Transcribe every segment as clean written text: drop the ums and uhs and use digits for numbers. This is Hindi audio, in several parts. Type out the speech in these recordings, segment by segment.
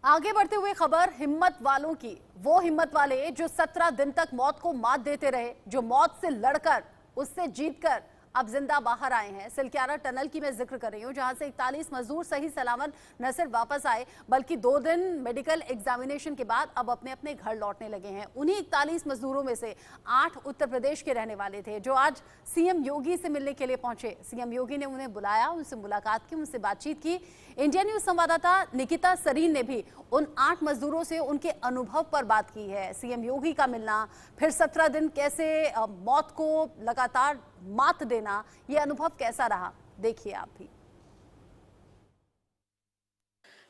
आगे बढ़ते हुए खबर हिम्मत वालों की। वो हिम्मत वाले जो 17 दिन तक मौत को मात देते रहे, जो मौत से लड़कर उससे जीतकर अब जिंदा बाहर आए हैं। सिलक्यारा टनल की मैं जिक्र कर रही हूं, जहां से 41 मजदूर सही सलामत न सिर्फ वापस आए बल्कि 2 दिन मेडिकल एग्जामिनेशन के बाद अब अपने अपने घर लौटने लगे हैं। उन्हीं 41 मजदूरों में से 8 उत्तर प्रदेश के रहने वाले थे, जो आज सीएम योगी से मिलने के लिए पहुंचे। सीएम योगी ने उन्हें बुलाया, उनसे मुलाकात की, उनसे बातचीत की। इंडिया न्यूज संवाददाता निकिता सरीन ने भी उन 8 मजदूरों से उनके अनुभव पर बात की है। सीएम योगी का मिलना, फिर 17 दिन कैसे मौत को लगातार मात देना, ये अनुभव कैसा रहा, देखिए आप भी।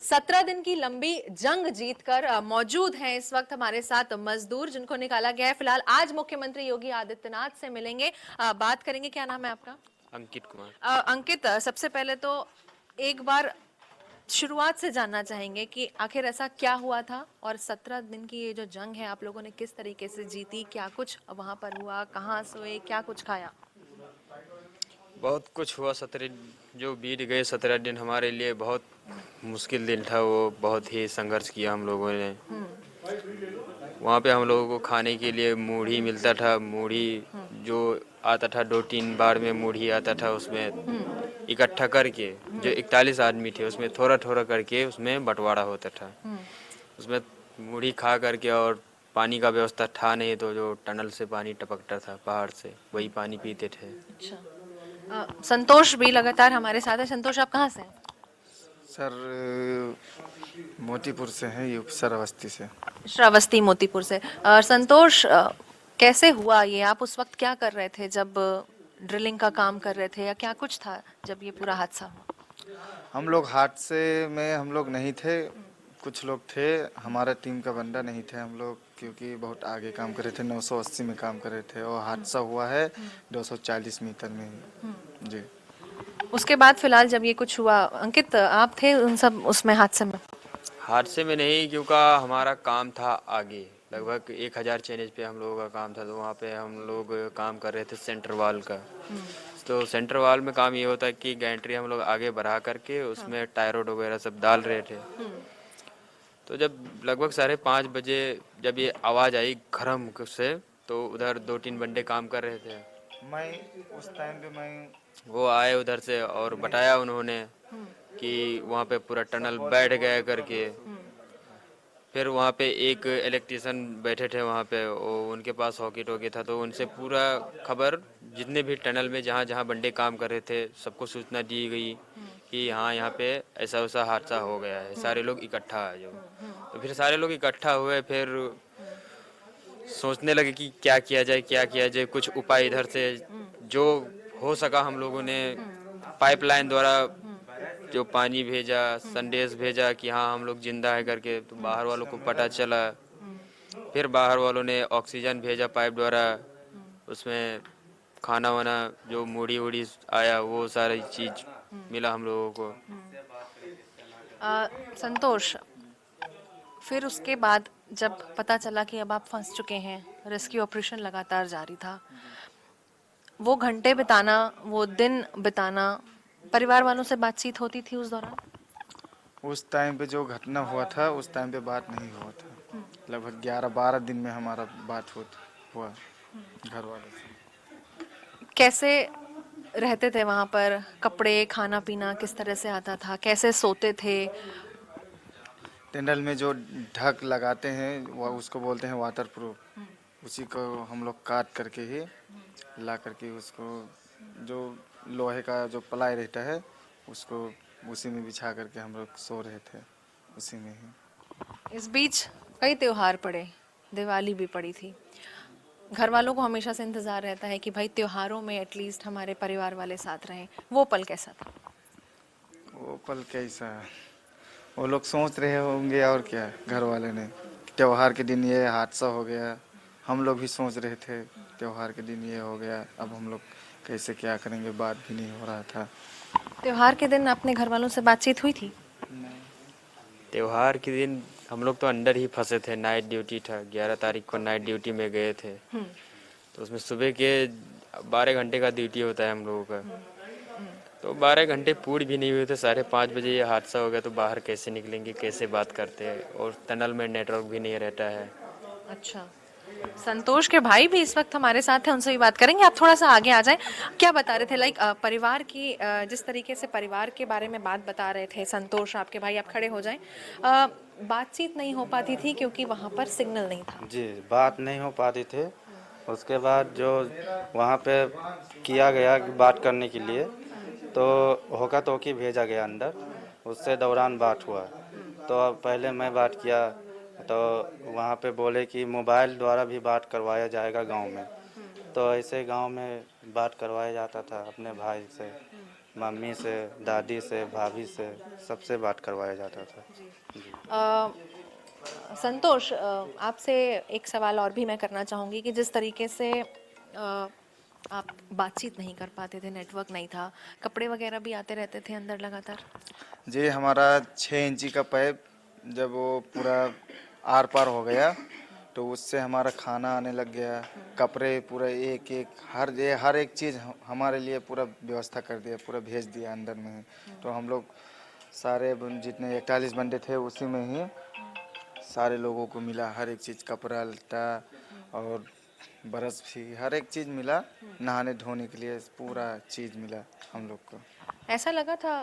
17 दिन की लंबी जंग जीतकर मौजूद हैं इस वक्त हमारे साथ मजदूर, जिनको निकाला गया है। फिलहाल आज मुख्यमंत्री योगी आदित्यनाथ से मिलेंगे, बात करेंगे। क्या नाम है आपका? अंकित कुमार। अंकित, सबसे पहले तो एक बार शुरुआत से जानना चाहेंगे कि आखिर ऐसा क्या हुआ था और 17 दिन की ये जो जंग है आप लोगों ने किस तरीके से जीती, क्या कुछ वहां पर हुआ, कहाँ सोए, क्या कुछ खाया? बहुत कुछ हुआ। 17 जो बीत गए 17 दिन हमारे लिए बहुत मुश्किल दिन था। वो बहुत ही संघर्ष किया हम लोगों ने। वहाँ पे हम लोगों को खाने के लिए मूढ़ी मिलता था। मूढ़ी जो आता था 2-3 बार में मूढ़ी आता था, उसमें इकट्ठा करके जो 41 आदमी थे उसमें थोड़ा थोड़ा करके उसमें बंटवारा होता था। उसमें मूढ़ी खा करके, और पानी का व्यवस्था था नहीं, तो जो टनल से पानी टपकता था पहाड़ से, वही पानी पीते थे। अच्छा, संतोष भी लगातार हमारे साथ है। संतोष, आप कहाँ से हैं? सर मोतीपुर से हैं, ये श्रावस्ती से। श्रावस्ती, मोतीपुर से। संतोष, कैसे हुआ ये? आप उस वक्त क्या कर रहे थे जब ड्रिलिंग का काम कर रहे थे, या क्या कुछ था जब ये पूरा हादसा हुआ? हम लोग हादसे में हम लोग नहीं थे, कुछ लोग थे, हमारा टीम का बंदा नहीं थे हम लोग, क्योंकि बहुत आगे काम कर रहे थे, 980 में काम कर रहे थे, और हादसा हुआ है 240 मीटर में ही जी। उसके बाद फिलहाल जब ये कुछ हुआ, अंकित आप थे उन सब उसमें हादसे में? हादसे में नहीं, क्योंकि हमारा काम था आगे। लगभग 1000 चैनेज पे हम लोगों का काम था, तो वहाँ पे हम लोग काम कर रहे थे सेंटर वाल का। तो सेंटर वाल में काम ये होता है कि गैंट्री हम लोग आगे बढ़ा करके उसमें टायरोड वगैरह सब डाल रहे थे। तो जब लगभग 5:30 बजे जब ये आवाज़ आई घरम से, तो उधर 2-3 बंदे काम कर रहे थे। मैं उस टाइम पे वो आए उधर से और बताया उन्होंने कि वहाँ पे पूरा टनल बैठ गया करके। फिर वहाँ पे एक इलेक्ट्रिशियन बैठे थे वहाँ पे, वो उनके पास हॉकी टॉकी था, तो उनसे पूरा खबर जितने भी टनल में जहाँ जहाँ बंदे काम कर रहे थे सबको सूचना दी गई कि हाँ यहाँ पे ऐसा वैसा हादसा हो गया है। सारे लोग इकट्ठा आ जाओ। तो फिर सारे लोग इकट्ठा हुए, फिर सोचने लगे कि क्या किया जाए, क्या किया जाए। कुछ उपाय इधर से जो हो सका हम लोगों ने पाइपलाइन द्वारा जो पानी भेजा, संदेश भेजा कि हाँ हम लोग जिंदा है करके, तो बाहर वालों को पता चला। फिर बाहर वालों ने ऑक्सीजन भेजा पाइप द्वारा, उसमें खाना वाना जो मूढ़ी वूढ़ी आया वो सारी चीज मिला हम लोगों को। संतोष, फिर उसके बाद जब पता चला कि अब आप फंस चुके हैं, रेस्क्यू ऑपरेशन लगातार जारी था, वो घंटे बिताना, वो दिन बिताना, परिवार वालों से बातचीत होती थी उस दौरान? उस टाइम पे जो घटना हुआ था उस टाइम पे बात नहीं हुआ था। लगभग 11-12 दिन में हमारा बात हुआ घर वालों से। कैसे रहते थे वहाँ पर? कपड़े, खाना पीना किस तरह से आता था? कैसे सोते थे? टनल में जो ढक लगाते हैं वो उसको बोलते हैं वाटर प्रूफ, उसी को हम लोग काट करके ही ला करके उसको, जो लोहे का जो प्लाई रहता है उसको उसी में बिछा करके हम लोग सो रहे थे, उसी में ही। इस बीच कई त्योहार पड़े, दिवाली भी पड़ी थी। घर वालों को हमेशा से इंतजार रहता है कि भाई त्योहारों में एटलीस्ट हमारे परिवार वाले साथ रहें। वो पल कैसा था? वो पल कैसा, वो लोग सोच रहे होंगे और क्या, घर वाले ने त्योहार के दिन ये हादसा हो गया। हम लोग भी सोच रहे थे त्योहार के दिन ये हो गया, अब हम लोग कैसे क्या करेंगे, बात भी नहीं हो रहा था। त्योहार के दिन अपने घर वालों से बातचीत हुई थी? त्योहार के दिन हम लोग तो अंदर ही फंसे थे। नाइट ड्यूटी था, 11 तारीख को नाइट ड्यूटी में गए थे। तो उसमें सुबह के 12 घंटे का ड्यूटी होता है हम लोगों का। तो तो 12 घंटे पूरी भी नहीं हुए थे, 5:30 बजे ये हादसा हो गया। तो बाहर कैसे निकलेंगे, कैसे बात करते हैं, और टनल में नेटवर्क भी नहीं रहता है। अच्छा, संतोष के भाई भी इस वक्त हमारे साथ हैं, उनसे भी बात करेंगे। आप थोड़ा सा आगे आ जाएं। क्या बता रहे थे, लाइक परिवार की जिस तरीके से परिवार के बारे में बात बता रहे थे संतोष आपके भाई, आप खड़े हो जाएं। बातचीत नहीं हो पाती थी क्योंकि वहाँ पर सिग्नल नहीं था। जी, बात नहीं हो पाती थी। उसके बाद जो वहाँ पे किया गया बात करने के लिए, तो होका टोकी भेजा गया अंदर, उससे दौरान बात हुआ। तो अब पहले मैं बात किया, तो वहाँ पे बोले कि मोबाइल द्वारा भी बात करवाया जाएगा गांव में। तो ऐसे गांव में बात करवाया जाता था अपने भाई से, मम्मी से, दादी से, भाभी से, सबसे बात करवाया जाता था। संतोष, आपसे एक सवाल और भी मैं करना चाहूँगी कि जिस तरीके से आप बातचीत नहीं कर पाते थे, नेटवर्क नहीं था, कपड़े वगैरह भी आते रहते थे अंदर लगातार। जी, हमारा 6 इंची का पाइप जब वो पूरा आर पार हो गया, तो उससे हमारा खाना आने लग गया, कपड़े पूरा एक एक हर एक चीज़ हमारे लिए पूरा व्यवस्था कर दिया, पूरा भेज दिया अंदर में ही। तो हम लोग सारे जितने 41 बंदे थे उसी में ही सारे लोगों को मिला, हर एक चीज़, कपड़ा लत्ता और ब्रश भी, हर एक चीज़ मिला, नहाने धोने के लिए पूरा चीज़ मिला हम लोग को। ऐसा लगा था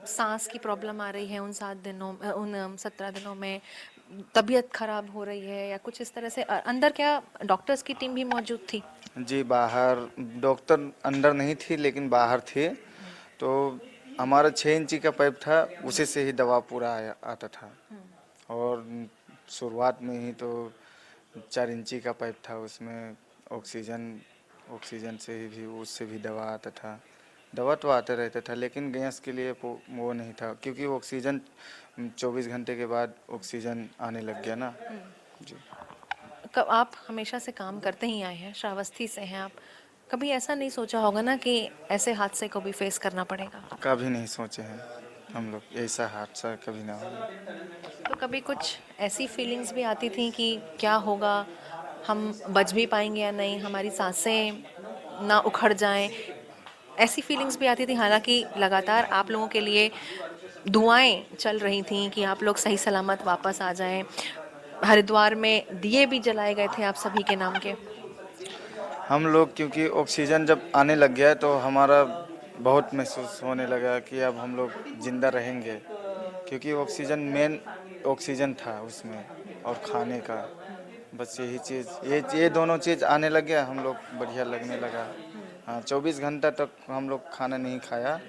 सांस की प्रॉब्लम आ रही है उन 7 दिनों, उन 17 दिनों में, तबीयत खराब हो रही है या कुछ इस तरह से? अंदर क्या डॉक्टर्स की टीम भी मौजूद थी? जी, बाहर डॉक्टर अंदर नहीं थी लेकिन बाहर थे। तो हमारा 6 इंची का पाइप था, उसी से ही दवा पूरा आता था। और शुरुआत में ही तो 4 इंची का पाइप था, उसमें ऑक्सीजन से ही भी, उससे भी दवा आता था। दवा तो आते रहता था लेकिन गैस के लिए वो नहीं था, क्योंकि ऑक्सीजन 24 घंटे के बाद ऑक्सीजन आने लग गया ना। जी। कब आप हमेशा से काम करते ही आए हैं, श्रावस्ती से हैं आप, कभी ऐसा नहीं सोचा होगा ना कि ऐसे हादसे को भी फेस करना पड़ेगा? कभी नहीं सोचे हैं हम लोग ऐसा हादसा कभी ना हो। तो कभी कुछ ऐसी फीलिंग्स भी आती थी कि क्या होगा, हम बच भी पाएंगे या नहीं, हमारी सांसें ना उखड़ जाएं, ऐसी फीलिंग्स भी आती थी? हालांकि लगातार आप लोगों के लिए दुआएं चल रही थी कि आप लोग सही सलामत वापस आ जाएं। हरिद्वार में दिए भी जलाए गए थे आप सभी के नाम के। हम लोग क्योंकि ऑक्सीजन जब आने लग गया तो हमारा बहुत महसूस होने लगा कि अब हम लोग जिंदा रहेंगे, क्योंकि ऑक्सीजन मेन ऑक्सीजन था उसमें, और खाने का, बस यही चीज़, ये दोनों चीज़ आने लग गया, हम लोग बढ़िया लगने लगा। हाँ, 24 घंटा तक हम लोग खाना नहीं खाया,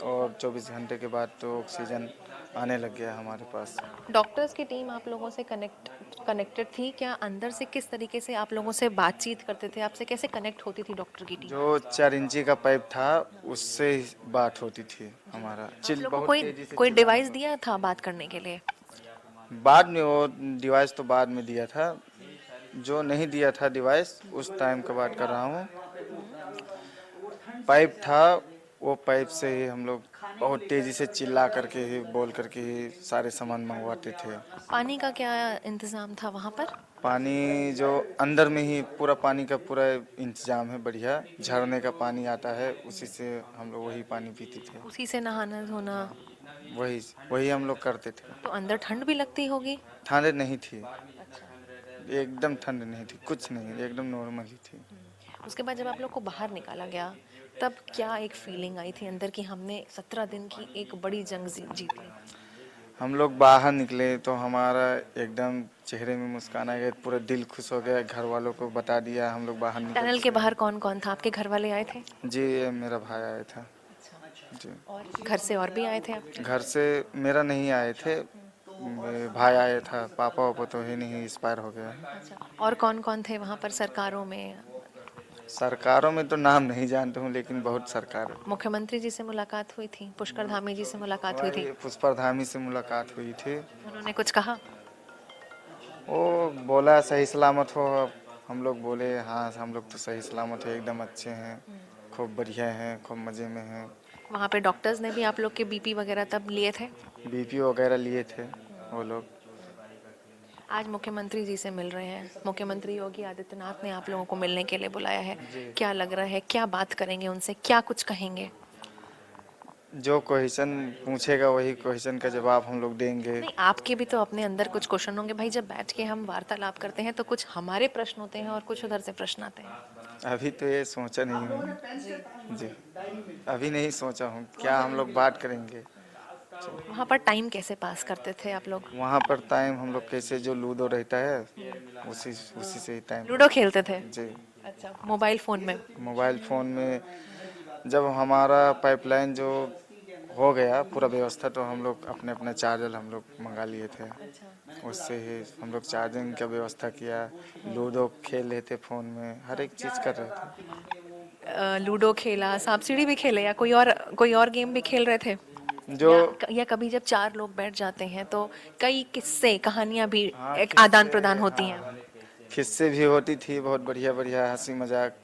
और 24 घंटे के बाद तो ऑक्सीजन आने लग गया हमारे पास। डॉक्टर्स की टीम आप लोगों से कनेक्टेड थी क्या? अंदर से किस तरीके से आप लोगों से बातचीत करते थे, आपसे कैसे कनेक्ट होती थी डॉक्टर की टीम? जो 4 इंची का पाइप था उससे ही बात होती थी हमारा। आप लोगों को कोई डिवाइस दिया था बात करने के लिए? बाद में वो डिवाइस तो बाद में दिया था, जो नहीं दिया था डिवाइस उस टाइम का बात कर रहा हूँ। पाइप था, वो पाइप से ही हम लोग बहुत तेज़ी से चिल्ला करके ही, बोल करके ही सारे सामान मंगवाते थे। पानी का क्या इंतजाम था वहाँ पर? पानी जो अंदर में ही पूरा पानी का पूरा इंतजाम है, बढ़िया झरने का पानी आता है, उसी से हम लोग वही पानी पीते थे, उसी से नहाना धोना? वही हम लोग करते थे। तो अंदर ठंड भी लगती होगी? ठंड नहीं थी, एकदम ठंड नहीं थी, कुछ नहीं, एकदम नॉर्मल ही थी। उसके बाद जब आप लोग को बाहर निकाला गया, तब क्या एक फीलिंग आई थी अंदर कि हमने 17 दिन की एक बड़ी जंग जीत ली? हम लोग बाहर निकले तो हमारा एकदम चेहरे में मुस्कान आ गया, पूरा दिल खुश हो गया, घर वालों को बता दिया हम लोग बाहर निकल। टनल के बाहर कौन कौन था? आपके घर वाले आए थे? जी, मेरा भाई आया था। जी। और घर से और भी आए थे आप? घर से मेरा नहीं आए थे, मेरे भाई आया था, पापा वापा तो है नहीं, एक्सपायर हो गया है। अच्छा, और कौन कौन थे वहाँ पर सरकारों में? सरकारों में तो नाम नहीं जानता हूँ, लेकिन बहुत सरकार। मुख्यमंत्री जी से मुलाकात हुई थी, पुष्कर धामी जी से मुलाकात हुई थी, पुष्पर धामी से मुलाकात हुई थी। उन्होंने कुछ कहा? वो बोला सही सलामत हो। हम लोग बोले हाँ, हम लोग तो सही सलामत है, एकदम अच्छे हैं, खूब बढ़िया हैं, खूब मज़े में हैं। वहाँ पे डॉक्टर्स ने भी आप लोग के बीपी वगैरह तब लिए थे? बीपी वगैरह लिए थे वो लोग। आज मुख्यमंत्री जी से मिल रहे हैं, मुख्यमंत्री योगी आदित्यनाथ ने आप लोगों को मिलने के लिए बुलाया है, क्या लग रहा है, क्या बात करेंगे उनसे, क्या कुछ कहेंगे? जो क्वेश्चन पूछेगा वही क्वेश्चन का जवाब हम लोग देंगे। नहीं, आपके भी तो अपने अंदर कुछ क्वेश्चन होंगे भाई। जब बैठ के हम वार्तालाप करते हैं तो कुछ हमारे प्रश्न होते हैं और कुछ उधर से प्रश्न आते हैं। अभी तो ये सोचा नहीं हूँ जी, अभी नहीं सोचा हूँ क्या हम लोग बात करेंगे। वहाँ पर टाइम कैसे पास करते थे आप लोग? वहाँ पर टाइम हम लोग कैसे, जो लूडो रहता है उसी से ही टाइम। लूडो खेलते थे? जी, अच्छा, मोबाइल फोन में? मोबाइल फ़ोन में जब हमारा पाइपलाइन जो हो गया पूरा व्यवस्था, तो हम लोग अपने अपने चार्जर हम लोग मंगा लिए थे। उससे ही हम लोग चार्जिंग का व्यवस्था किया, लूडो खेल रहे थे फ़ोन में, हर एक चीज़ कर रहे थे। लूडो खेला, सांप सीढ़ी भी खेले या कोई और गेम भी खेल रहे थे? जो या कभी जब 4 लोग बैठ जाते हैं तो कई किस्से कहानियां भी एक आदान प्रदान होती हैं। किस्से भी होती थी, बहुत बढ़िया बढ़िया हंसी मजाक,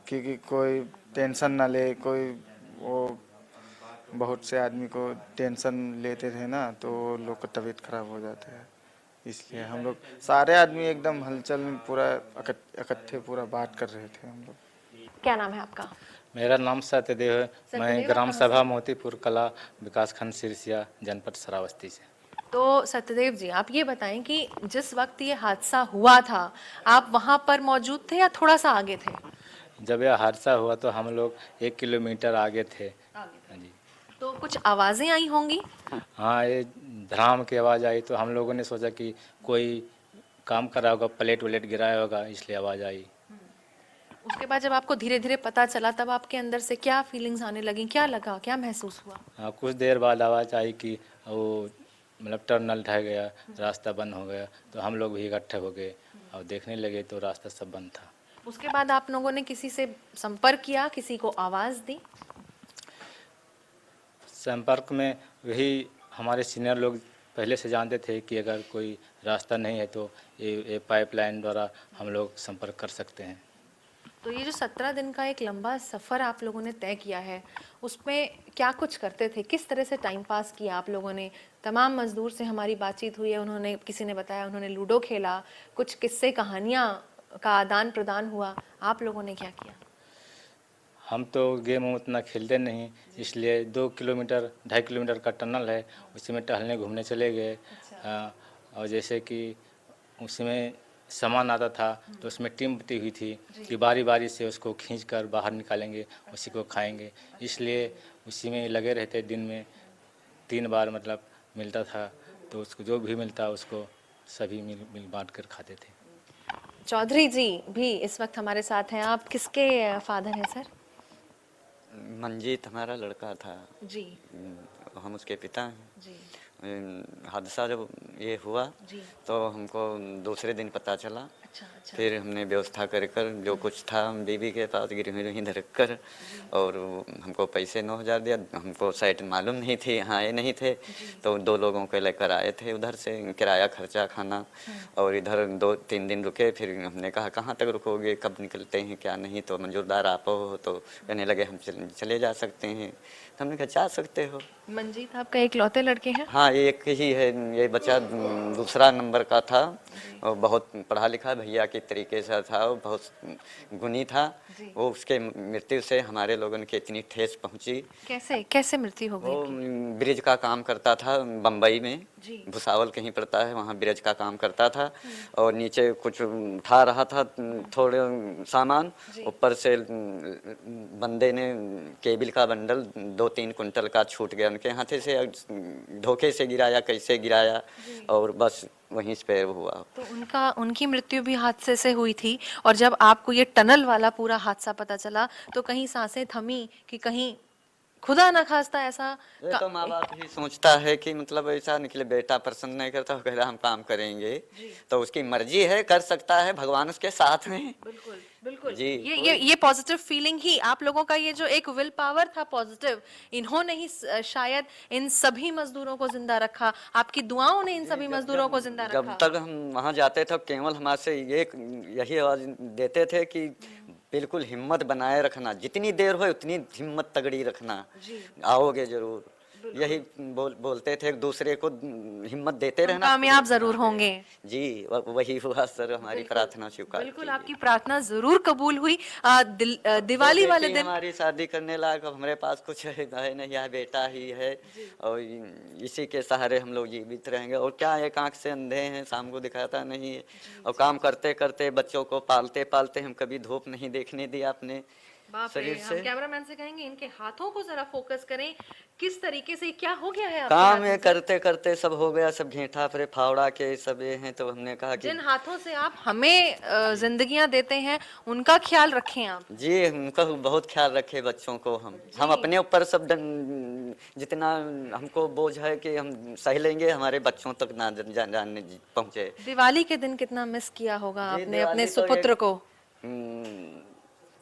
क्योंकि कोई टेंशन ना ले, कोई वो बहुत से आदमी को टेंशन लेते थे ना, तो लोग का तबीयत खराब हो जाता है। इसलिए हम लोग सारे आदमी एकदम हलचल में पूरा इकट्ठे पूरा बात कर रहे थे हम लोग। क्या नाम है आपका? मेरा नाम सत्यदेव है। मैं ग्राम सभा मोतीपुर कला विकास खंड सिरसिया जनपद श्रावस्ती से। तो सत्यदेव जी, आप ये बताएं कि जिस वक्त ये हादसा हुआ था आप वहां पर मौजूद थे या थोड़ा सा आगे थे? जब यह हादसा हुआ तो हम लोग 1 किलोमीटर आगे थे। हाँ जी। तो कुछ आवाजें आई होंगी? हाँ, ये धड़ाम की आवाज़ आई तो हम लोगों ने सोचा कि कोई काम करा होगा, प्लेट वलेट गिराया होगा, इसलिए आवाज़ आई। उसके बाद जब आपको धीरे धीरे पता चला तब आपके अंदर से क्या फीलिंग्स आने लगी, क्या लगा, क्या महसूस हुआ? हाँ, कुछ देर बाद आवाज़ आई कि वो मतलब टर्नल ढह गया, रास्ता बंद हो गया, तो हम लोग भी इकट्ठे हो गए और देखने लगे तो रास्ता सब बंद था। उसके बाद आप लोगों ने किसी से संपर्क किया, किसी को आवाज़ दी? संपर्क में वही हमारे सीनियर लोग पहले से जानते थे कि अगर कोई रास्ता नहीं है तो ये पाइपलाइन द्वारा हम लोग संपर्क कर सकते हैं। तो ये जो 17 दिन का एक लंबा सफ़र आप लोगों ने तय किया है, उसमें क्या कुछ करते थे, किस तरह से टाइम पास किया आप लोगों ने? तमाम मजदूर से हमारी बातचीत हुई है, उन्होंने, किसी ने बताया उन्होंने लूडो खेला, कुछ किस्से कहानियाँ का आदान प्रदान हुआ। आप लोगों ने क्या किया? हम तो गेम उतना खेलते नहीं, इसलिए 2 किलोमीटर 2.5 किलोमीटर का टनल है, उसी में टहलने घूमने चले गए। और जैसे कि उसी में सामान आता था तो उसमें टीम बटी हुई थी कि बारी बारी से उसको खींचकर बाहर निकालेंगे, उसी को खाएंगे, इसलिए उसी में लगे रहते। दिन में 3 बार मतलब मिलता था, तो उसको जो भी मिलता उसको सभी मिल बांट कर खाते थे। चौधरी जी भी इस वक्त हमारे साथ हैं। आप किसके फादर हैं सर? मंजीत हमारा लड़का था जी हम उसके पिता हैं। जी हादसा जब ये हुआ जी। तो हमको दूसरे दिन पता चला। अच्छा अच्छा। फिर हमने व्यवस्था कर जो कुछ था बीबी के पास गिरवी रख कर, और हमको पैसे 9,000 दिया। हमको साइट मालूम नहीं थी, यहाँ आए नहीं थे, तो 2 लोगों को लेकर आए थे उधर से, किराया खर्चा खाना, और इधर 2-3 दिन रुके। फिर हमने कहा कहाँ तक रुकोगे, कब निकलते हैं क्या नहीं, तो मंजूरदार आप हो, तो कहने लगे हम चले जा सकते हैं। तो हमने कहा जा सकते हो। मंजीत आपका एक लौते लड़के हैं? हाँ, एक ही है, ये बच्चा दूसरा नंबर का था, और बहुत पढ़ा लिखा भैया के तरीके से था, वो बहुत गुणी था। वो उसके मृत्यु से हमारे लोगों की इतनी ठेस पहुंची। कैसे कैसे मृत्यु हो वो गई? ब्रिज का काम करता था बम्बई में, जी। भुसावल कहीं पड़ता है, वहाँ ब्रिज का काम करता था, और नीचे कुछ उठा रहा था थोड़े सामान, ऊपर से बंदे ने केबिल का बंडल 2-3 कुंटल का छूट गया उनके हाथे से, धोखे से गिराया, कैसे गिराया, और बस वहीं पे हुआ। तो उनकी मृत्यु भी हादसे से हुई थी, और जब आपको ये टनल वाला पूरा हादसा पता चला तो कहीं सांसें थमी कि कहीं खुदा ना खास्ता ऐसा ये तो माँ बाप ही सोचता है कि मतलब ऐसा निकले, बेटा प्रसन्न नहीं करता, कह रहा हम काम करेंगे, तो उसकी मर्जी है, कर सकता है, भगवान उसके साथ में। बिल्कुल बिल्कुल जी। ये पॉजिटिव फीलिंग ही आप लोगों का, ये जो एक विल पावर था पॉजिटिव, इन्होंने ही शायद इन सभी मजदूरों को जिंदा रखा। आपकी दुआओं ने इन सभी मजदूरों को जिंदा रखा। जब तक हम वहाँ जाते थे केवल हमारे यही आवाज देते थे कि बिल्कुल हिम्मत बनाए रखना, जितनी देर हो उतनी हिम्मत तगड़ी रखना, आओगे जरूर। यही बोलते थे, एक दूसरे को हिम्मत देते रहना। कामयाब जरूर होंगे। जी वही हुआ सर, हमारी प्रार्थना स्वीकार बिल्कुल, कीजिए। आपकी प्रार्थना जरूर कबूल हुई। दिवाली तो वाले बेटी दिन हमारी शादी करने लायक अब हमारे पास कुछ है नहीं, यह बेटा ही है और इसी के सहारे हम लोग जीवित रहेंगे। और क्या, एक आंख से अंधे हैं, शाम को दिखाता नहीं है और काम करते करते बच्चों को पालते पालते हम कभी धूप नहीं देखने दिया अपने बाप रे, शरीर हम से। कैमरामैन से कहेंगे इनके हाथों को जरा फोकस करें, किस तरीके से क्या हो गया है आपके काम हाथ ये में? करते करते सब हो गया, सब घेंटा फिर फावड़ा के सब ये हैं। तो हमने कहा कि जिन हाथों से आप हमें जिंदगियां देते हैं उनका ख्याल रखें आप। जी, उनका बहुत ख्याल रखे बच्चों को। हम अपने ऊपर सब जितना हमको बोझ है कि हम सह लेंगे, हमारे बच्चों तक ना जानने पहुंचे। दिवाली के दिन कितना मिस किया होगा जी, आपने दिवाली अपने तो सुपुत्र को?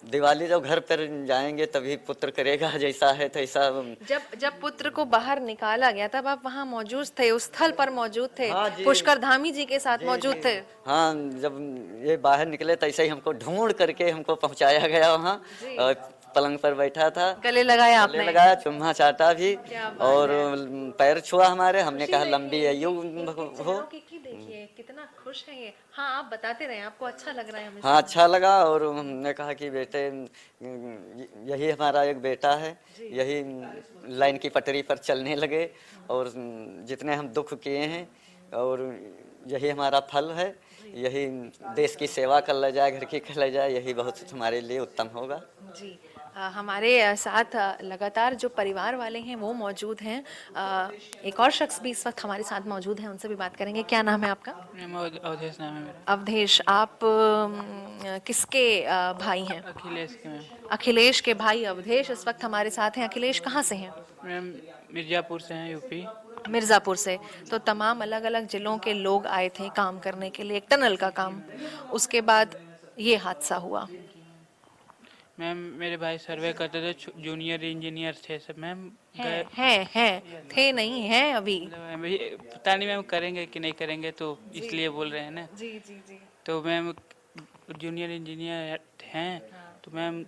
दिवाली जब घर पर जाएंगे तभी पुत्र करेगा, जैसा है तैसा। जब पुत्र को बाहर निकाला गया तब आप वहाँ मौजूद थे, उस स्थल पर मौजूद थे? हाँ जी। पुष्कर धामी जी के साथ जी, मौजूद जी। थे? हाँ, जब ये बाहर निकले तैसे ही हमको ढूंढ करके हमको पहुंचाया गया वहाँ, और पलंग पर बैठा था, गले लगाया गले आपने? लगाया, चुम्मा चाटा भी क्या बात और है। पैर छुआ हमारे। हमने खुशी कहा देखिए, लंबी आयु इनके हो। चेहरों की देखिए कितना खुश है ये। हाँ, आप बताते रहे, आपको अच्छा लग रहा है हमें। हाँ, अच्छा लगा। और हमने कहा कि बेटे, यही हमारा एक बेटा है, यही लाइन की पटरी पर चलने लगे और जितने हम दुख किए हैं और यही हमारा फल है, यही देश की सेवा कर ले जाए, घर की कर ले जाए, यही बहुत हमारे लिए उत्तम होगा। जी, हमारे साथ लगातार जो परिवार वाले हैं वो मौजूद हैं। एक और शख्स भी इस वक्त हमारे साथ मौजूद हैं, उनसे भी बात करेंगे। क्या नाम है आपका? अवधेश नाम है मेरा। अवधेश, आप किसके भाई हैं? अखिलेश के मैम। अखिलेश के भाई अवधेश इस वक्त हमारे साथ हैं। अखिलेश कहाँ से हैं? मैम मिर्जापुर से हैं, यूपी। मिर्ज़ापुर से। तो तमाम अलग अलग जिलों के लोग आए थे काम करने के लिए, एक टनल का काम। उसके बाद ये हादसा हुआ। मैम मेरे भाई सर्वे करते थे, जूनियर इंजीनियर थे सब मैम। हैं थे नहीं हैं अभी? मतलब पता नहीं मैम करेंगे कि नहीं करेंगे, तो इसलिए बोल रहे हैं ना। जी जी जी। तो मैम जूनियर इंजीनियर हैं, तो मैम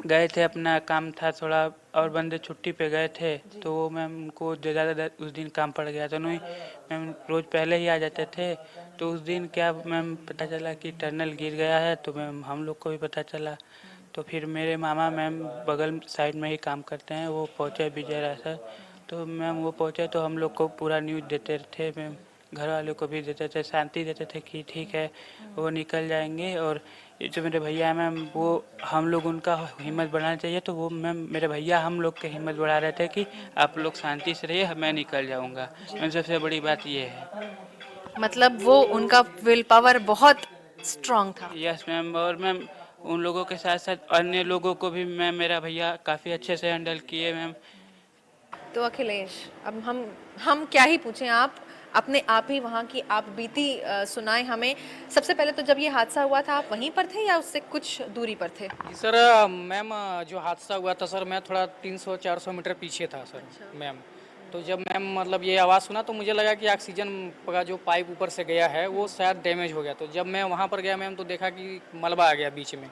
गए थे, अपना काम था थोड़ा और बंदे छुट्टी पे गए थे, तो वो मैम उनको ज़्यादा उस दिन काम पड़ गया था। नहीं मैम रोज़ पहले ही आ जाते थे, तो उस दिन क्या मैम पता चला कि टनल गिर गया है, तो मैम हम लोग को भी पता चला। तो फिर मेरे मामा मैम बगल साइड में ही काम करते हैं, वो पहुँचे विजय रासर। तो मैम वो पहुँचे तो हम लोग को पूरा न्यूज़ देते थे मैम, घर वालों को भी देते थे, शांति देते थे कि ठीक है वो निकल जाएंगे। और ये जो मेरे भैया हैं मैम, वो हम लोग उनका हिम्मत बढ़ाना चाहिए, तो वो मैम मेरे भैया हम लोग के हिम्मत बढ़ा रहे थे कि आप लोग शांति से रहिए, मैं निकल जाऊंगा। मैम सबसे बड़ी बात ये है। मतलब वो उनका विल पावर बहुत स्ट्रांग था। Yes ma'am. और मैम उन लोगों के साथ साथ अन्य लोगों को भी मैम मेरा भैया काफ़ी अच्छे से हैंडल किए मैम। तो अखिलेश, अब हम क्या ही पूछें, आप अपने आप ही वहाँ की आप बीती सुनाएं हमें। सबसे पहले तो जब ये हादसा हुआ था आप वहीं पर थे या उससे कुछ दूरी पर थे? जी सर, मैम जो हादसा हुआ था सर, मैं थोड़ा 300-400 मीटर पीछे था सर। मैम तो जब मैम मतलब ये आवाज़ सुना तो मुझे लगा कि ऑक्सीजन का जो पाइप ऊपर से गया है वो शायद डैमेज हो गया। तो जब मैं वहाँ पर गया मैम तो देखा कि मलबा आ गया बीच में।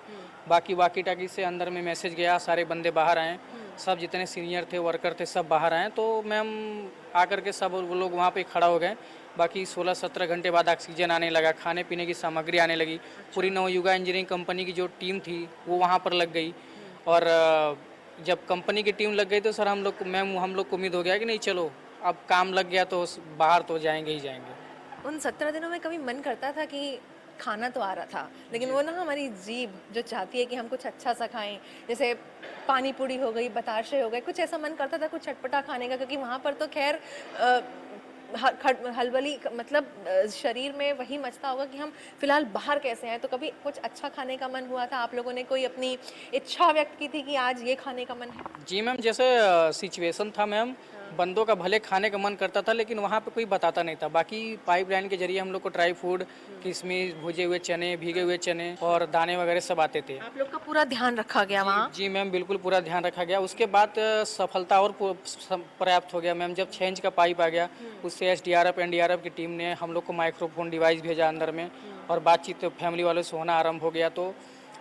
बाकी वाकी टाकी से अंदर में मैसेज गया, सारे बंदे बाहर आए, सब जितने सीनियर थे, वर्कर थे, सब बाहर आए। तो मैम आकर के सब वो लोग वहाँ पे खड़ा हो गए। बाकी 16-17 घंटे बाद ऑक्सीजन आने लगा, खाने पीने की सामग्री आने लगी। पूरी नवयुगा इंजीनियरिंग कंपनी की जो टीम थी वो वहाँ पर लग गई। और जब कंपनी की टीम लग गई तो सर हम लोग को उम्मीद हो गया कि नहीं चलो अब काम लग गया तो बाहर तो जाएंगे ही जाएंगे। उन 17 दिनों में कभी मन करता था कि खाना तो आ रहा था लेकिन वो ना हमारी जीभ जो चाहती है कि हम कुछ अच्छा सा खाएं, जैसे पानी पूरी हो गई, बताशे हो गए, कुछ ऐसा मन करता था कुछ चटपटा खाने का? क्योंकि वहाँ पर तो खैर हलबली मतलब शरीर में वही मचता होगा कि हम फिलहाल बाहर कैसे हैं। तो कभी कुछ अच्छा खाने का मन हुआ था? आप लोगों ने कोई अपनी इच्छा व्यक्त की थी कि आज ये खाने का मन है? जी मैम, जैसे सिचुएशन था मैम, बंदों का भले खाने का मन करता था लेकिन वहाँ पे कोई बताता नहीं था। बाकी पाइपलाइन के जरिए हम लोग को ड्राई फूड, किशमिश, भुजे हुए चने, भीगे हुए चने और दाने वगैरह सब आते थे। आप लोग का पूरा ध्यान रखा गया वहाँ? जी मैम, बिल्कुल पूरा ध्यान रखा गया। उसके बाद सफलता और पर्याप्त हो गया मैम। जब 6 इंच का पाइप आ गया उससे एसडीआरएफ एनडीआरएफ की टीम ने हम लोग को माइक्रोफोन डिवाइस भेजा अंदर में और बातचीत फैमिली वालों से होना आरंभ हो गया। तो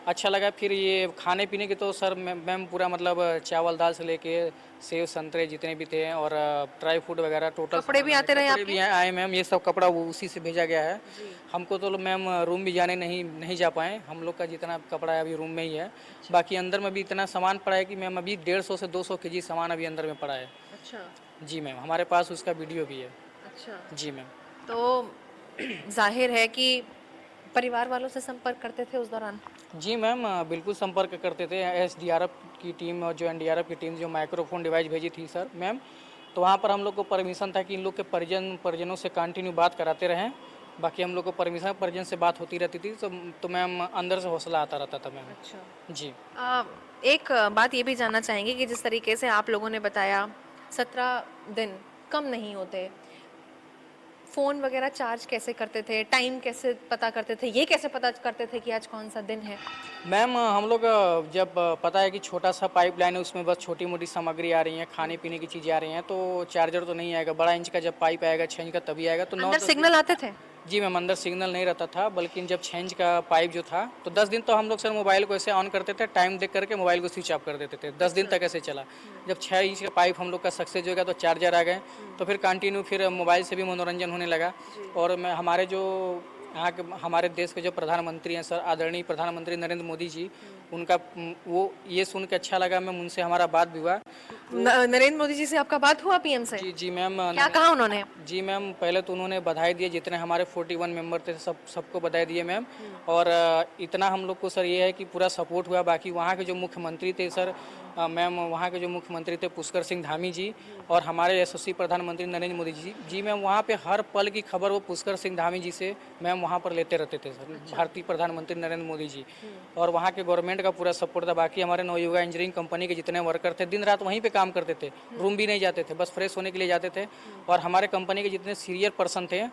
अच्छा लगा। फिर ये खाने पीने के तो सर मैम पूरा मतलब चावल दाल से लेके सेव संतरे जितने भी थे और ड्राई फ्रूट वगैरह टोटल कपड़े भी आते रहे कपड़े आपके? भी आए मैम। ये सब कपड़ा वो उसी से भेजा गया है हमको। तो मैम रूम भी जाने नहीं जा पाए। हम लोग का जितना कपड़ा है अभी रूम में ही है। बाकी अंदर में भी इतना सामान पड़ा है कि मैम अभी 150 से 200 केजी सामान अभी अंदर में पड़ा है। अच्छा जी मैम, हमारे पास उसका वीडियो भी है। अच्छा। जी मैम। तो जाहिर है कि परिवार वालों से संपर्क करते थे उस दौरान? जी मैम, बिल्कुल संपर्क करते थे। एसडीआरएफ की टीम और जो एनडीआरएफ की टीम जो माइक्रोफोन डिवाइस भेजी थी सर मैम, तो वहाँ पर हम लोग को परमिशन था कि इन लोग के परिजनों से कंटिन्यू बात कराते रहें। बाकी हम लोग को परिजन से बात होती रहती थी। तो मैम अंदर से हौसला आता रहता था मैम। अच्छा जी एक बात ये भी जानना चाहेंगे कि जिस तरीके से आप लोगों ने बताया 17 दिन कम नहीं होते, फ़ोन वगैरह चार्ज कैसे करते थे, टाइम कैसे पता करते थे, ये कैसे पता करते थे कि आज कौन सा दिन है? मैम, हम लोग जब पता है कि छोटा सा पाइपलाइन है उसमें बस छोटी मोटी सामग्री आ रही है, खाने पीने की चीज़ें आ रही हैं, तो चार्जर तो नहीं आएगा। बड़ा इंच का जब पाइप आएगा 6 इंच का तभी आएगा। तो अंदर सिग्नल आते थे? जी मैम, अंदर सिग्नल नहीं रहता था, बल्कि जब 6 इंच का पाइप जो था तो 10 दिन तो हम लोग सर मोबाइल को ऐसे ऑन करते थे, टाइम देख करके मोबाइल को स्विच ऑफ कर देते थे। 10 दिन तक ऐसे चला। जब 6 इंच का पाइप हम लोग का सक्सेस हो गया तो चार्जर आ गए, तो फिर कंटिन्यू फिर मोबाइल से भी मनोरंजन होने लगा। और मैं हमारे जो यहाँ के हमारे देश के जो प्रधानमंत्री हैं सर, आदरणीय प्रधानमंत्री नरेंद्र मोदी जी, उनका वो ये सुन के अच्छा लगा मैम। उनसे हमारा बात भी हुआ। नरेंद्र मोदी जी से आपका बात हुआ पीएम से? जी मैम। क्या कहा उन्होंने? जी मैम, पहले तो उन्होंने बधाई दिए, जितने हमारे 41 मेंबर थे सबको बधाई दिए मैम। और इतना हम लोग को सर ये है कि पूरा सपोर्ट हुआ। बाकी वहाँ के जो मुख्यमंत्री थे सर मैम, वहाँ के जो मुख्यमंत्री थे पुष्कर सिंह धामी जी और हमारे यशस्वी प्रधानमंत्री नरेंद्र मोदी जी मैम, वहाँ पे हर पल की खबर वो पुष्कर सिंह धामी जी से मैम वहाँ पर लेते रहते थे सर, भारतीय प्रधानमंत्री नरेंद्र मोदी जी। और वहाँ के गवर्नमेंट का पूरा सपोर्ट था। बाकी हमारे नवयुगा इंजीनियरिंग कंपनी के जितने वर्कर थे दिन रात वहीं पे काम करते थे, रूम भी नहीं जाते थे, बस फ्रेश होने के लिए जाते थे। और हमारे कंपनी के जितने सीनियर पर्सन थे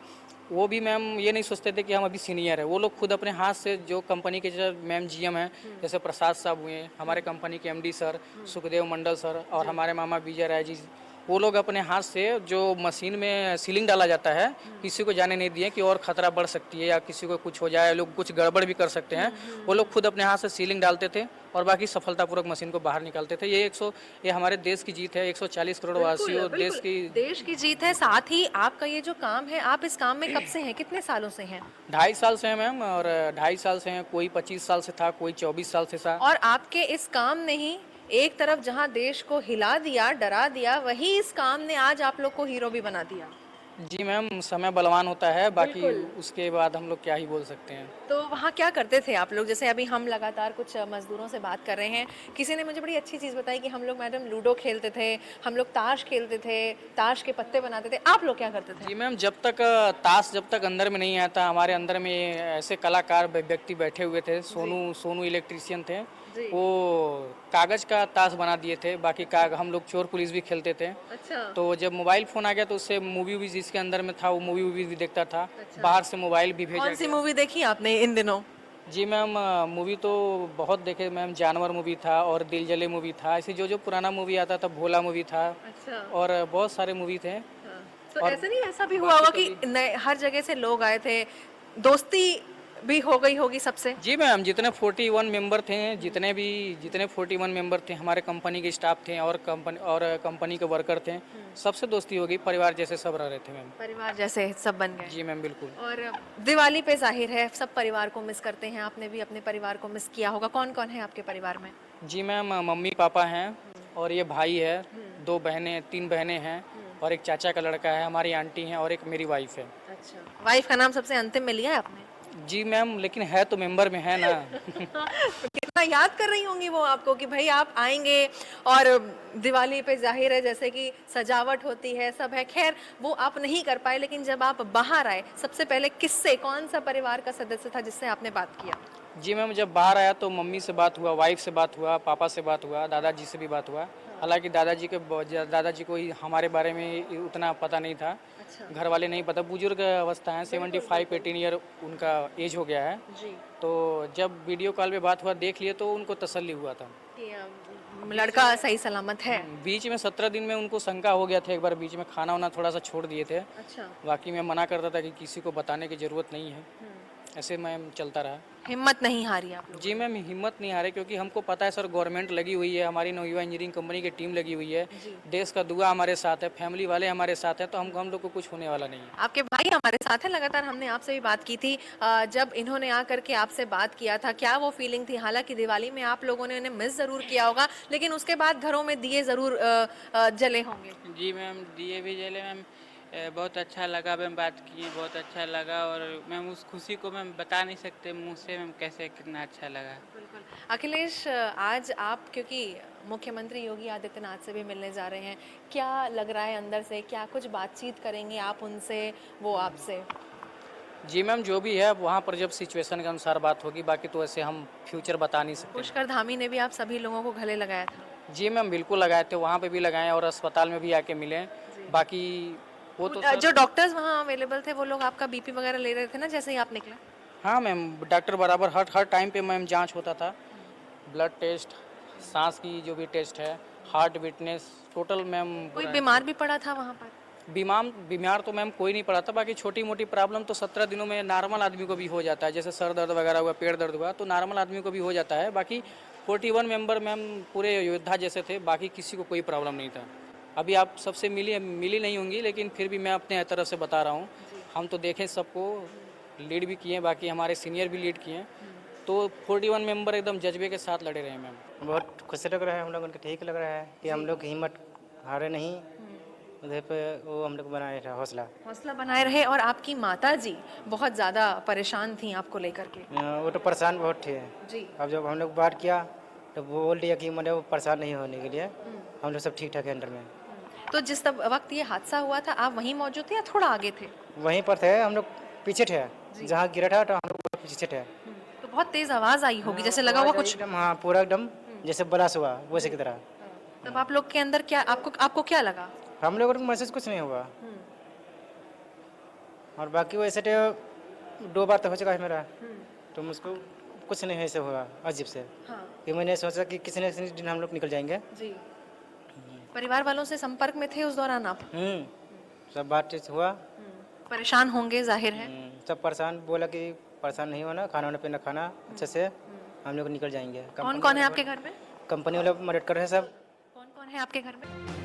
वो भी मैम ये नहीं सोचते थे कि हम अभी सीनियर है। वो लोग खुद अपने हाथ से जो कंपनी के जो मैम जीएम हैं, जैसे प्रसाद साहब हुए, हमारे कंपनी के एमडी सर सुखदेव मंडल सर और हमारे मामा विजय राय जी, वो लोग अपने हाथ से जो मशीन में सीलिंग डाला जाता है, किसी को जाने नहीं दिए कि और खतरा बढ़ सकती है या किसी को कुछ हो जाए, लोग कुछ गड़बड़ भी कर सकते हैं। वो लोग खुद अपने हाथ से सीलिंग डालते थे और बाकी सफलतापूर्वक मशीन को बाहर निकालते थे। ये हमारे देश की जीत है। 140 करोड़ वासियों देश की जीत है। साथ ही आपका ये जो काम है, आप इस काम में कब से हैं, कितने सालों से हैं? 2.5 साल से हैं मैम। और 2.5 साल से हैं, कोई 25 साल से था, कोई 24 साल से था। और आपके इस काम ने ही एक तरफ जहां देश को हिला दिया, डरा दिया, वही इस काम ने आज आप लोग को हीरो भी बना दिया। जी मैम, समय बलवान होता है, बाकी उसके बाद हम लोग क्या ही बोल सकते हैं। तो वहाँ क्या करते थे आप लोग? जैसे अभी हम लगातार कुछ मजदूरों से बात कर रहे हैं, किसी ने मुझे बड़ी अच्छी चीज़ बताई कि हम लोग मैडम लूडो खेलते थे, हम लोग ताश खेलते थे, ताश के पत्ते बनाते थे। आप लोग क्या करते थे? जी मैम, जब तक अंदर में नहीं आता, हमारे अंदर में ऐसे कलाकार व्यक्ति बैठे हुए थे। सोनू इलेक्ट्रीशियन थे, वो कागज का ताश बना दिए थे। बाकी हम लोग चोर पुलिस भी खेलते थे। अच्छा। तो जब मोबाइल फोन आ गया तो उससे मूवी जिसके अंदर में था वो मूवी भी देखता था। अच्छा। बाहर से मोबाइल भी भेजा कौन सी गया। मूवी देखी आपने इन दिनों? जी मैम, मूवी तो बहुत देखे मैम। जानवर मूवी था और दिल जले मूवी था। ऐसे जो पुराना मूवी आता था, भोला मूवी था। अच्छा। और बहुत सारे मूवी थे। तो ऐसा भी हुआ होगा कि हर जगह से लोग आए थे, दोस्ती भी हो गई होगी सबसे? जी मैम, जितने 41 मेंबर थे, जितने 41 मेंबर थे, हमारे कंपनी के स्टाफ थे और कंपनी के वर्कर थे, सबसे दोस्ती हो गई। परिवार जैसे सब रह रहे थे मैम। परिवार जैसे सब बन गए। जी मैम, बिल्कुल। और दिवाली पे जाहिर है सब परिवार को मिस करते हैं, आपने भी अपने परिवार को मिस किया होगा। कौन कौन है आपके परिवार में? जी मैम, मम्मी पापा हैं और ये भाई है, 3 बहनें हैं और एक चाचा का लड़का है, हमारी आंटी हैं और एक मेरी वाइफ है। अच्छा। वाइफ का नाम सबसे अंतिम में लिया है आपने? जी मैम, लेकिन है तो मेंबर में है ना। कितना याद कर रही होंगी वो आपको कि भाई आप आएंगे। और दिवाली पे जाहिर है जैसे कि सजावट होती है, सब है, खैर वो आप नहीं कर पाए, लेकिन जब आप बाहर आए सबसे पहले किससे, कौन सा परिवार का सदस्य था जिससे आपने बात किया? जी मैम, जब बाहर आया तो मम्मी से बात हुआ, वाइफ से बात हुआ, पापा से बात हुआ, दादाजी से भी बात हुआ। हालांकि दादाजी को ही हमारे बारे में उतना पता नहीं था। अच्छा। घर वाले नहीं पता, बुजुर्ग अवस्था है, 75-18 ईयर उनका एज हो गया है। जी। तो जब वीडियो कॉल पे बात हुआ, देख लिए तो उनको तसल्ली हुआ था कि लड़का सही सलामत है। बीच में 17 दिन में उनको शंका हो गया था, एक बार बीच में खाना वाना थोड़ा सा छोड़ दिए थे। अच्छा। बाकी मैं मना करता था कि किसी को बताने की ज़रूरत नहीं है, ऐसे मैम चलता रहा। हिम्मत नहीं हारी आप लोग? जी मैम, हिम्मत नहीं हारे क्योंकि हमको पता है सर गवर्नमेंट लगी हुई है, हमारी नवयुवा इंजीनियरिंग कंपनी की टीम लगी हुई है, देश का दुआ हमारे साथ है, फैमिली वाले हमारे साथ हैं, तो हम लोग को कुछ होने वाला नहीं है। आपके भाई हमारे साथ हैं, लगातार हमने आपसे भी बात की थी। जब इन्होंने आकर के आपसे बात किया था, क्या वो फीलिंग थी? हालांकि दिवाली में आप लोगों ने इन्हें मिस ज़रूर किया होगा, लेकिन उसके बाद घरों में दिए ज़रूर जले होंगे। जी मैम, दिए भी जले मैम, बहुत अच्छा लगा मैम, बात किए बहुत अच्छा लगा, और मैम उस खुशी को मैम बता नहीं सकते मुँह से मैम कैसे कितना अच्छा लगा। बिल्कुल। अखिलेश, आज आप क्योंकि मुख्यमंत्री योगी आदित्यनाथ से भी मिलने जा रहे हैं, क्या लग रहा है अंदर से? क्या कुछ बातचीत करेंगे आप उनसे, वो आपसे? जी मैम, जो भी है वहाँ पर जब सिचुएशन के अनुसार बात होगी, बाकी तो ऐसे हम फ्यूचर बता नहीं सकते। पुष्कर धामी ने भी आप सभी लोगों को गले लगाया था। जी मैम, बिल्कुल लगाए थे, वहाँ पे भी लगाए और अस्पताल में भी आके मिले। बाकी वो तो जो डॉक्टर्स वहाँ अवेलेबल थे वो लोग आपका बीपी वगैरह ले रहे थे ना जैसे ही आप निकले? हाँ मैम, डॉक्टर बराबर हर टाइम पे मैम जांच होता था, ब्लड टेस्ट, सांस की जो भी टेस्ट है, हार्ट विटनेस, टोटल मैम। कोई बीमार भी पड़ा था वहाँ पर? बीमार तो मैम कोई नहीं पड़ा था, बाकी छोटी मोटी प्रॉब्लम तो 17 दिनों में नॉर्मल आदमी को भी हो जाता है, जैसे सर दर्द वगैरह हुआ, पेट दर्द हुआ, तो नॉर्मल आदमी को भी हो जाता है। बाकी 41 मेंबर मैम पूरे योद्धा जैसे थे, बाकी किसी को कोई प्रॉब्लम नहीं था। अभी आप सबसे मिली नहीं होंगी, लेकिन फिर भी मैं अपने तरफ से बता रहा हूँ, हम तो देखें सबको लीड भी किए, बाकी हमारे सीनियर भी लीड किए, तो 41 मेंबर एकदम जज्बे के साथ लड़े रहे मैम। बहुत खुश लग रहा है, हम लोग उनको ठीक लग रहा है कि हम लोग हिम्मत हारे नहीं, उधर पे वो हम लोग बनाए रहे हौसला बनाए रहे। और आपकी माता जी बहुत ज़्यादा परेशान थी आपको लेकर के? वो तो परेशान बहुत थे जी। अब जब हम लोग बात किया तो वो बोल दिया कि मतलब वो परेशान नहीं होने के लिए, हम लोग सब ठीक ठाक है अंदर में। तो जिस वक्त ये हादसा हुआ था आप वहीं मौजूद थे या थोड़ा आगे थे? वहीं पर थे हम लोग, पीछे थे, जहाँ गिरा था तो हम लोग पीछे थे। तो बहुत तेज आवाज आई होगी, जैसे लगा हुआ कुछ? हाँ, पूरा एकदम जैसे ब्लास्ट हुआ वैसे की तरह। तब आप लोग के अंदर क्या, आपको क्या लगा? हम लोगों को महसूस कुछ नहीं हुआ, और बाकी वैसे तो 2 बार तो हो चुका है मेरा, तो मुझको कुछ नहीं ऐसे हुआ अजीब से। हाँ। कि मैंने सोचा कि किसी न किसी दिन हम लोग निकल जाएंगे। जी। परिवार वालों से संपर्क में थे उस दौरान आप? सब बातचीत हुआ। परेशान होंगे जाहिर है। सब परेशान, बोला कि परेशान नहीं होना, खाना वाना पीना खाना अच्छे से, हम लोग निकल जाएंगे। कौन कौन है आपके घर में? कंपनी वाले मदद कर रहे हैं सब। कौन कौन है आपके घर में?